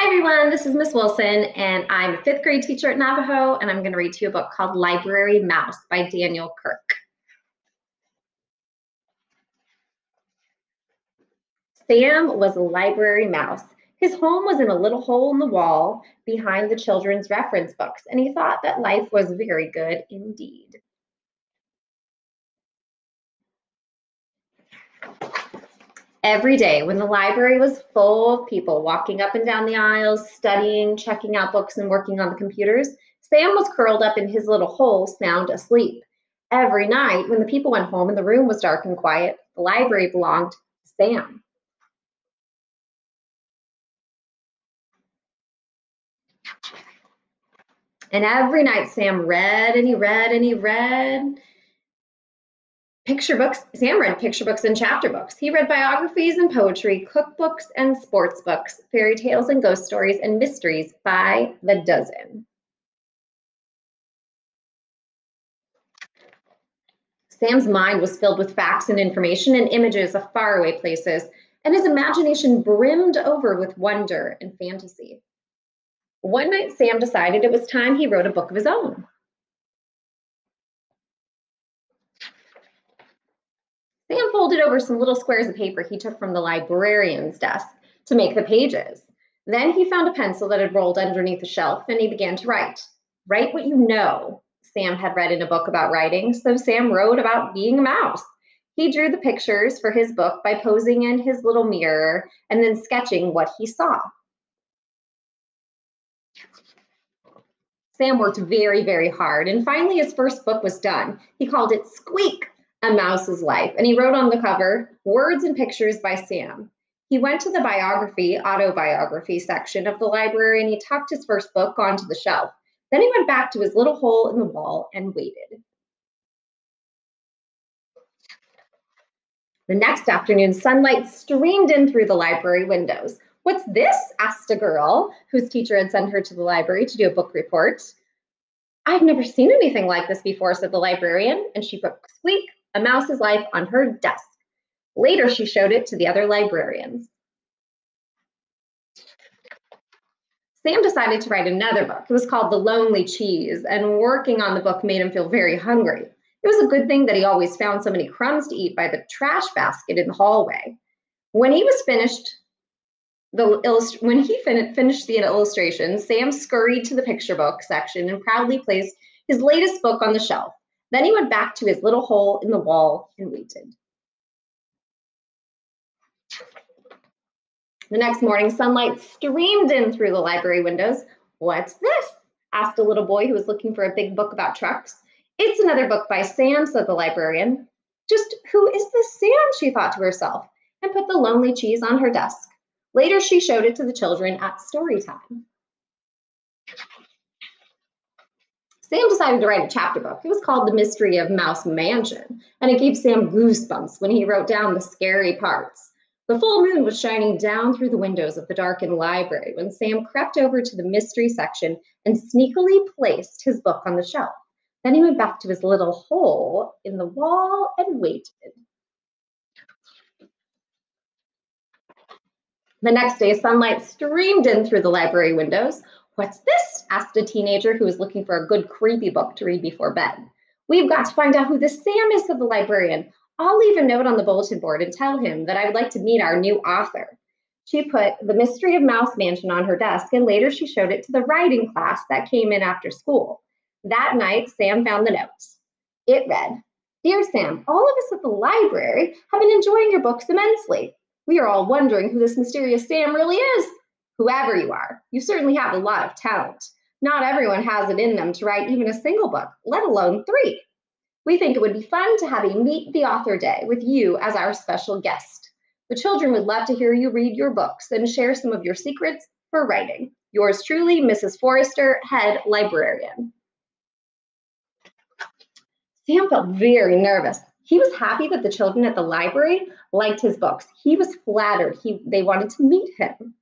Hi everyone, this is Miss Wilson, and I'm a fifth grade teacher at Navajo, and I'm going to read to you a book called Library Mouse by Daniel Kirk. Sam was a library mouse. His home was in a little hole in the wall behind the children's reference books, and he thought that life was very good indeed. Every day, when the library was full of people walking up and down the aisles, studying, checking out books, and working on the computers, Sam was curled up in his little hole, sound asleep. Every night, when the people went home and the room was dark and quiet, the library belonged to Sam. And every night, Sam read and he read and he read picture books. Sam read picture books and chapter books. He read biographies and poetry, cookbooks and sports books, fairy tales and ghost stories, and mysteries by the dozen. Sam's mind was filled with facts and information and images of faraway places, and his imagination brimmed over with wonder and fantasy. One night, Sam decided it was time he wrote a book of his own. Sam folded over some little squares of paper he took from the librarian's desk to make the pages. Then he found a pencil that had rolled underneath a shelf, and he began to write. Write what you know, Sam had read in a book about writing, so Sam wrote about being a mouse. He drew the pictures for his book by posing in his little mirror and then sketching what he saw. Sam worked very, very hard, and finally his first book was done. He called it Squeak, A Mouse's Life, and he wrote on the cover, Words and Pictures by Sam. He went to the autobiography section of the library, and he tucked his first book onto the shelf. Then he went back to his little hole in the wall and waited. The next afternoon, sunlight streamed in through the library windows. What's this? Asked a girl whose teacher had sent her to the library to do a book report. I've never seen anything like this before, said the librarian, and she put Squeak, A Mouse's Life on her desk. Later, she showed it to the other librarians. Sam decided to write another book. It was called The Lonely Cheese, and working on the book made him feel very hungry. It was a good thing that he always found so many crumbs to eat by the trash basket in the hallway. When he finished the illustrations, Sam scurried to the picture book section and proudly placed his latest book on the shelf. Then he went back to his little hole in the wall and waited. The next morning, sunlight streamed in through the library windows. What's this? Asked a little boy who was looking for a big book about trucks. It's another book by Sam, said the librarian. Just who is this Sam, she thought to herself, and put the Lonely Cheese on her desk. Later, she showed it to the children at story time. Sam decided to write a chapter book. It was called The Mystery of Mouse Mansion, and it gave Sam goosebumps when he wrote down the scary parts. The full moon was shining down through the windows of the darkened library when Sam crept over to the mystery section and sneakily placed his book on the shelf. Then he went back to his little hole in the wall and waited. The next day, sunlight streamed in through the library windows. What's this? Asked a teenager who was looking for a good creepy book to read before bed. We've got to find out who this Sam is, said the librarian. I'll leave a note on the bulletin board and tell him that I would like to meet our new author. She put The Mystery of Mouse Mansion on her desk, and later she showed it to the writing class that came in after school. That night, Sam found the notes. It read, Dear Sam, all of us at the library have been enjoying your books immensely. We are all wondering who this mysterious Sam really is. Whoever you are, you certainly have a lot of talent. Not everyone has it in them to write even a single book, let alone 3. We think it would be fun to have a Meet the Author Day with you as our special guest. The children would love to hear you read your books and share some of your secrets for writing. Yours truly, Mrs. Forrester, Head Librarian. Sam felt very nervous. He was happy that the children at the library liked his books. He was flattered they wanted to meet him.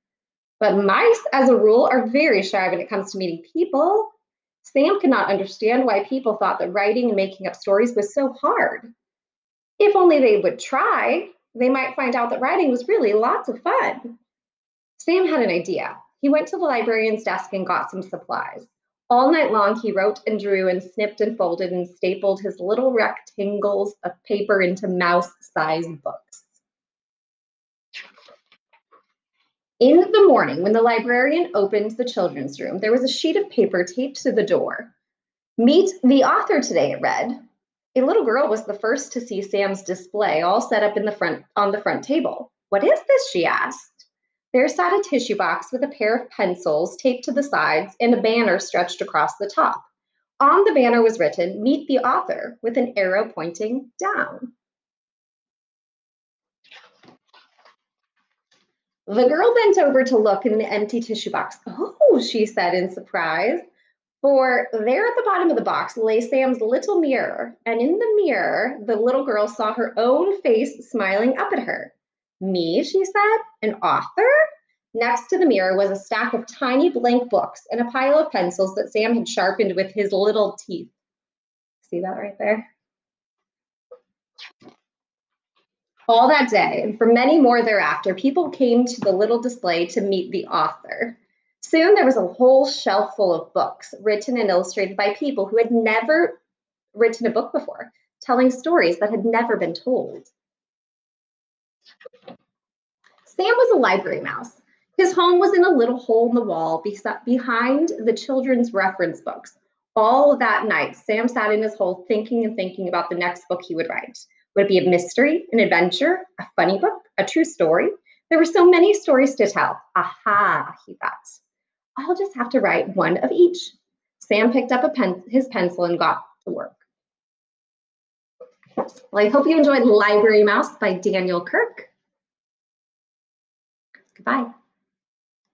But mice, as a rule, are very shy when it comes to meeting people. Sam could not understand why people thought that writing and making up stories was so hard. If only they would try, they might find out that writing was really lots of fun. Sam had an idea. He went to the librarian's desk and got some supplies. All night long, he wrote and drew and snipped and folded and stapled his little rectangles of paper into mouse-sized books. In the morning, when the librarian opened the children's room, there was a sheet of paper taped to the door. "Meet the author today," it read. A little girl was the first to see Sam's display all set up on the front table. "What is this?" she asked. There sat a tissue box with a pair of pencils taped to the sides and a banner stretched across the top. On the banner was written, "Meet the author," with an arrow pointing down. The girl bent over to look in the empty tissue box. "Oh," she said in surprise. For there at the bottom of the box lay Sam's little mirror, and in the mirror, the little girl saw her own face smiling up at her. "Me," she said, "an author?" Next to the mirror was a stack of tiny blank books and a pile of pencils that Sam had sharpened with his little teeth. See that right there? All that day, and for many more thereafter, people came to the little display to meet the author. Soon there was a whole shelf full of books, written and illustrated by people who had never written a book before, telling stories that had never been told. Sam was a library mouse. His home was in a little hole in the wall behind the children's reference books. All that night, Sam sat in his hole thinking and thinking about the next book he would write. Would it be a mystery, an adventure, a funny book, a true story? There were so many stories to tell. Aha, he thought. I'll just have to write one of each. Sam picked up his pencil and got to work. Well, I hope you enjoyed Library Mouse by Daniel Kirk. Goodbye.